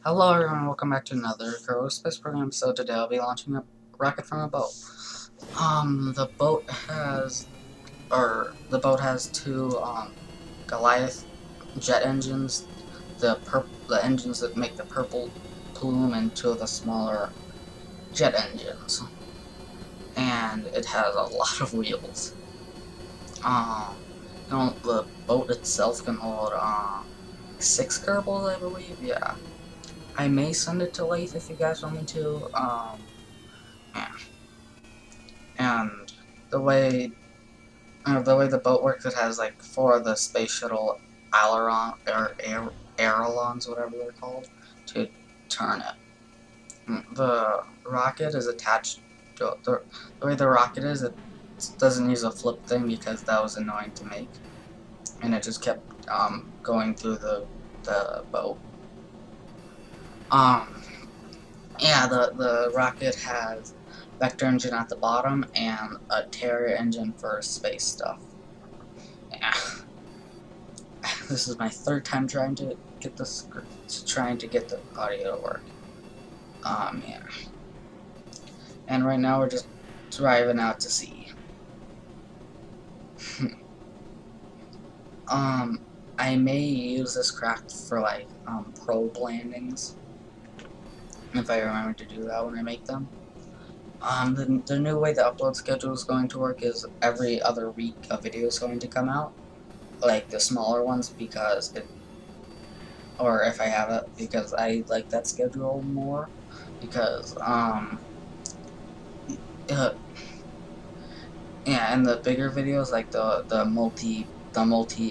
Hello everyone, welcome back to another Kerbal Space Program. So today I'll be launching a rocket from a boat. The boat has two Goliath jet engines, the engines that make the purple plume, and two of the smaller jet engines. And it has a lot of wheels. The boat itself can hold 6 Kerbals, I believe. Yeah, I may send it to Lathe if you guys want me to. Yeah. And the way the boat works, it has like 4 of the space shuttle ailerons, whatever they're called, to turn it. The rocket is attached to the way the rocket is. It doesn't use a flip thing because that was annoying to make, and it just kept going through the boat. Um, yeah, the rocket has vector engine at the bottom and a Terrier engine for space stuff. Yeah. This is my third time trying to get the audio to work. Yeah. And right now we're just driving out to sea. I may use this craft for like probe landings if I remember to do that when I make them. The new way the upload schedule is going to work is every other week a video is going to come out, like the smaller ones, or if I have it, because I like that schedule more, because uh, yeah, and the bigger videos, like the multi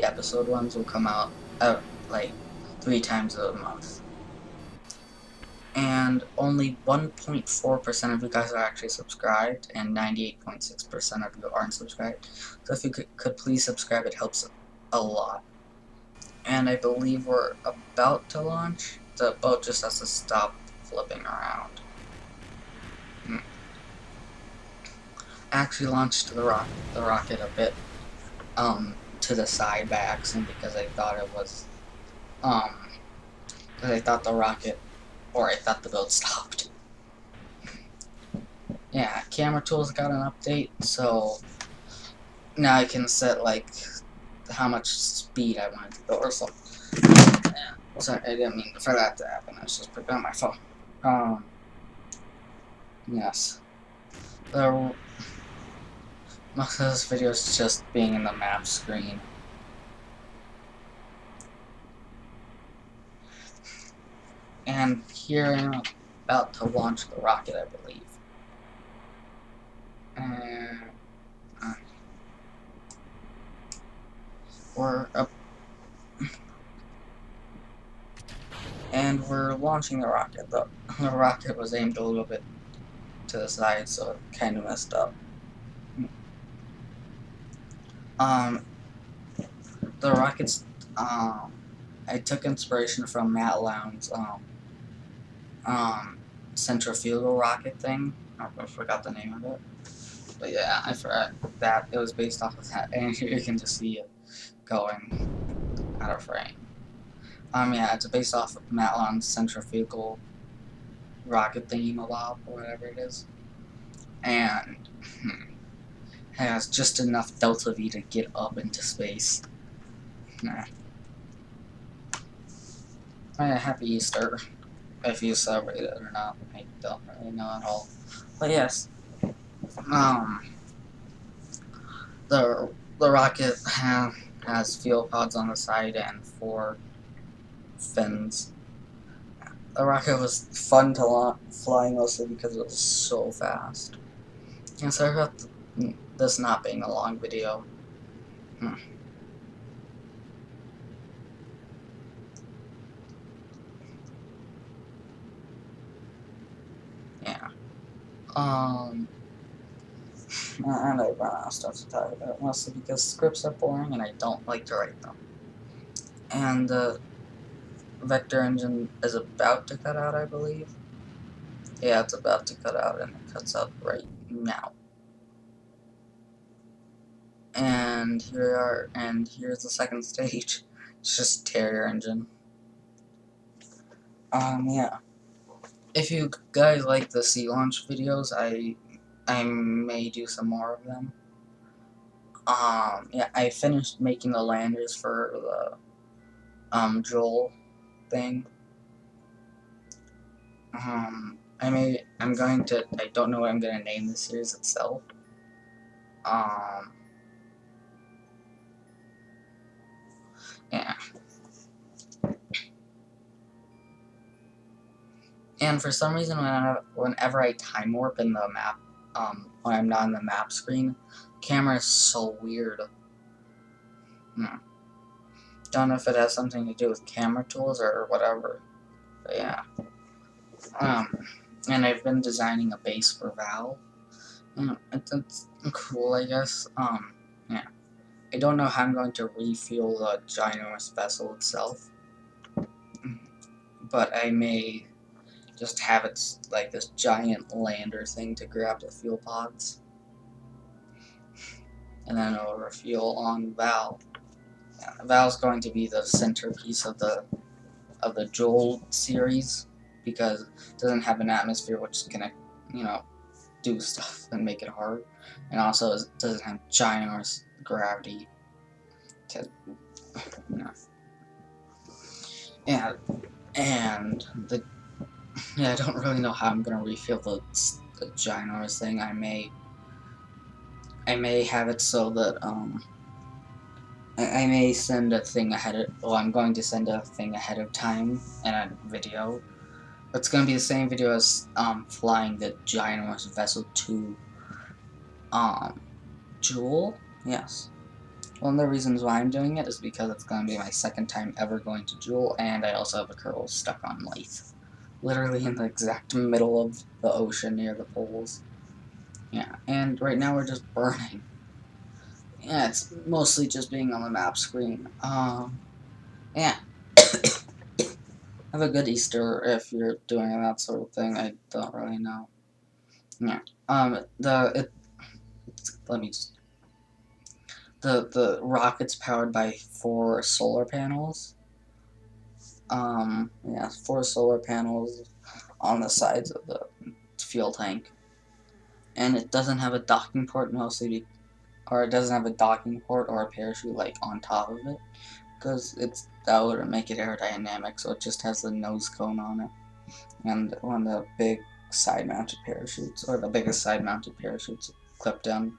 episode ones, will come out like 3 times a month. And only 1.4% of you guys are actually subscribed, and 98.6% of you aren't subscribed. So if you could please subscribe, it helps a lot. And I believe we're about to launch. The boat just has to stop flipping around. I actually launched the rocket a bit to the side by accident because I thought it was because I thought I thought the boat stopped. Yeah, camera tools got an update, so now I can set like how much speed I want it to go or something. Yeah. Sorry, I didn't mean for that to happen. I was just putting on my phone. Yes. The Most of this video is just being in the map screen. And here I'm about to launch the rocket, I believe. And we're up, and we're launching the rocket. The rocket was aimed a little bit to the side, so it kind of messed up. The rockets. I took inspiration from Matt Lowndes' centrifugal rocket thing. I forgot the name of it. But yeah, I forgot that it was based off of that, and here you can just see it going out of frame. Yeah, it's based off of Matt Lowndes' centrifugal rocket thingamabob, or whatever it is, and has just enough delta V to get up into space. Nah. Happy Easter, if you celebrate it or not. I don't really know at all. But yes, um, the rocket has fuel pods on the side and 4 fins. The rocket was fun to fly mostly because it was so fast. And sorry about this not being a long video. Yeah. And I run out of stuff to talk about, mostly because scripts are boring and I don't like to write them. And the vector engine is about to cut out, I believe. Yeah, it's about to cut out, and it cuts out right now. And here we are, and here's the second stage. It's just Terrier engine. Yeah. If you guys like the sea launch videos, I may do some more of them. Yeah, I finished making the landers for the Joel thing. I don't know what I'm gonna name the series itself. Yeah. And for some reason, whenever I time warp in the map, when I'm not in the map screen, camera is so weird. Don't know if it has something to do with camera tools or whatever. But yeah. And I've been designing a base for Val. It's cool, I guess. Yeah. I don't know how I'm going to refuel the ginormous vessel itself, but I may just have it like this giant lander thing to grab the fuel pods, and then it'll refuel on Val. Yeah, Val's going to be the centerpiece of the Joel series because it doesn't have an atmosphere which can, do stuff and make it hard, and also it doesn't have ginormous gravity to, yeah, and I don't really know how I'm gonna refill the ginormous thing. I may have it so that I may send a thing I'm going to send a thing ahead of time in a video. It's going to be the same video as flying the ginormous vessel to Joel. Yes. One of the reasons why I'm doing it is because it's going to be my second time ever going to Joel, and I also have a Kerbal stuck on Lathe. Literally in the exact middle of the ocean near the poles. Yeah, and right now we're just burning. Yeah, it's mostly just being on the map screen. Yeah. Have a good Easter if you're doing that sort of thing. I don't really know. Yeah. Let me just. The rocket's powered by 4 solar panels. Yeah, 4 solar panels on the sides of the fuel tank. And it doesn't have a docking port or it doesn't have a docking port or a parachute like on top of it, because that wouldn't make it aerodynamic. So it just has the nose cone on it, and one of the big side-mounted parachutes, or the biggest side-mounted parachutes, clipped in.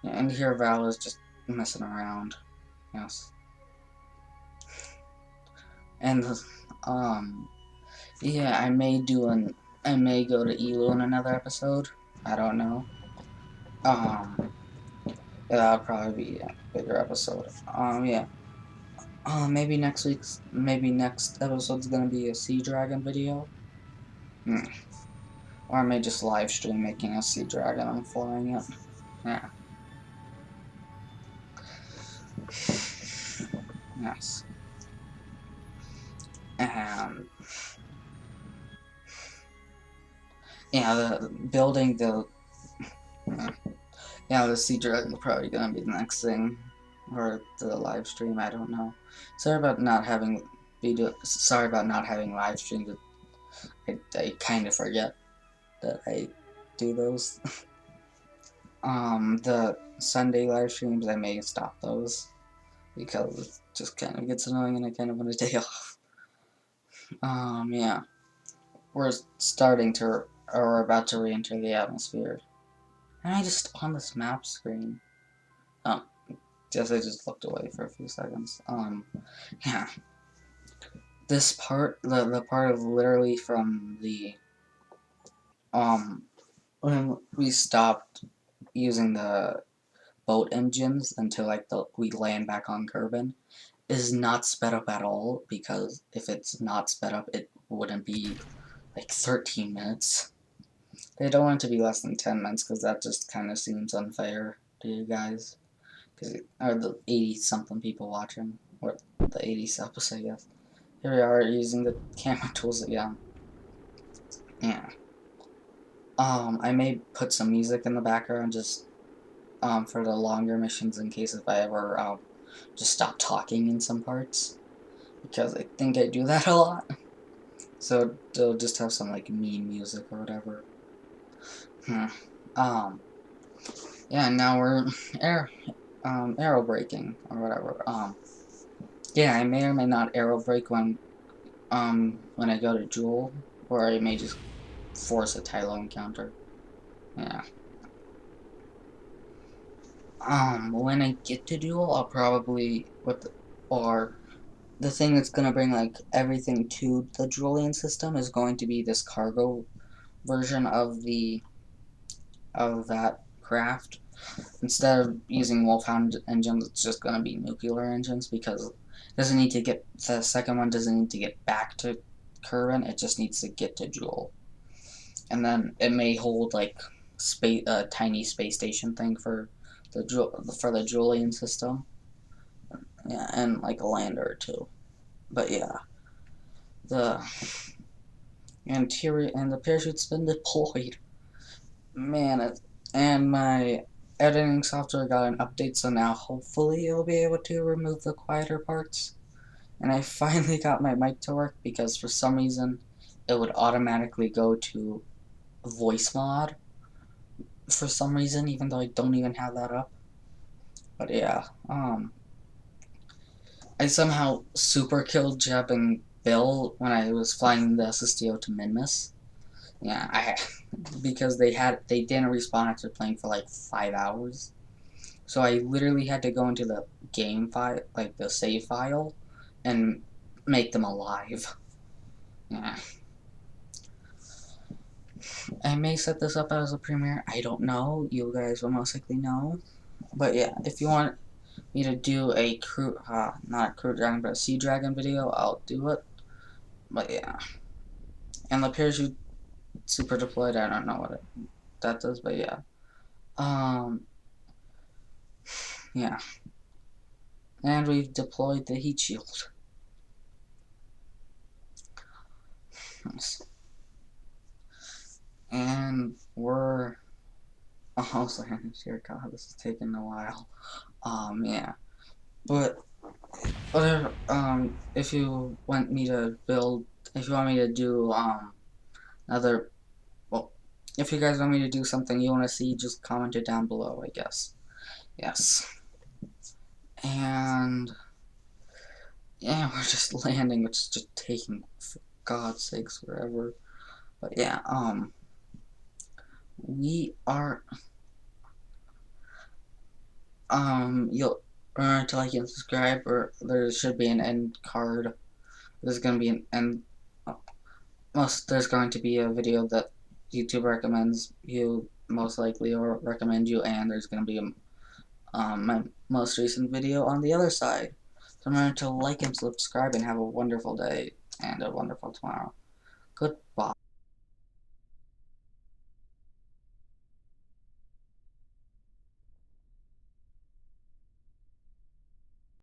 And here Val is just messing around. Yes. And yeah, I may go to Elu in another episode. I don't know. Yeah, that'll probably be a bigger episode. Yeah. Maybe next episode's gonna be a Sea Dragon video. Or I may just live stream making a Sea Dragon and flying it. Yeah. Yes. And yeah, the Sea Dragon's probably gonna be the next thing, or the live stream. I don't know. Sorry about not having live streams. I kind of forget that I do those. The Sunday live streams, I may stop those because it just kind of gets annoying and I kind of want a day off. Yeah. We're about to re-enter the atmosphere. Am I just on this map screen? Oh, guess I just looked away for a few seconds. Yeah. This part, the part of literally from the, when we stopped using the boat engines until we land back on Kerbin, is not sped up at all, because if it's not sped up, it wouldn't be like 13 minutes. They don't want it to be less than 10 minutes, because that just kind of seems unfair to you guys. Or the 80-something people watching, or the 80 subs, I guess. Here we are using the camera tools again. Yeah. I may put some music in the background just for the longer missions in case if I ever just stop talking in some parts, because I think I do that a lot. So they'll just have some like meme music or whatever. Yeah, now we're arrow braking or whatever. Yeah, I may or may not arrow brake when I go to Jewel, or I may just force a Tylo encounter. Yeah. When I get to Jewel, I'll probably the thing that's gonna bring like everything to the Julian system is going to be this cargo version of that craft. Instead of using Wolfhound engines, it's just gonna be nuclear engines because the second one doesn't need to get back to Kerbin, it just needs to get to Jewel. And then it may hold like a tiny space station thing for the Julian system. Yeah, and like a lander or two. But yeah, the interior and the parachute's been deployed. Man, and my editing software got an update, so now hopefully it'll be able to remove the quieter parts. And I finally got my mic to work because for some reason it would automatically go to voice mod for some reason, even though I don't even have that up. But yeah, I somehow super killed Jeb and Bill when I was flying the SSDO to Minmus. Yeah, because they didn't respawn after playing for like 5 hours. So I literally had to go into the game file, like the save file, and make them alive. Yeah. I may set this up as a premiere. I don't know. You guys will most likely know. But yeah, if you want me to do a not a crew dragon, but a sea dragon video, I'll do it. But yeah. And the parachute super deployed, I don't know what that does, but yeah. Yeah. And we've deployed the heat shield. And we're almost landed here. God, this is taking a while. Yeah. But whatever, if you want me to do, another, well, if you guys want me to do something you want to see, just comment it down below, I guess. Yes. And, yeah, we're just landing, which is just taking, for God's sakes, forever. But yeah, we are, you'll remember to like and subscribe, or there should be an end card. There's gonna be an end, there's going to be a video that YouTube recommends you most likely, or recommend you, and there's going to be my most recent video on the other side. So remember to like and subscribe, and have a wonderful day and a wonderful tomorrow. Goodbye.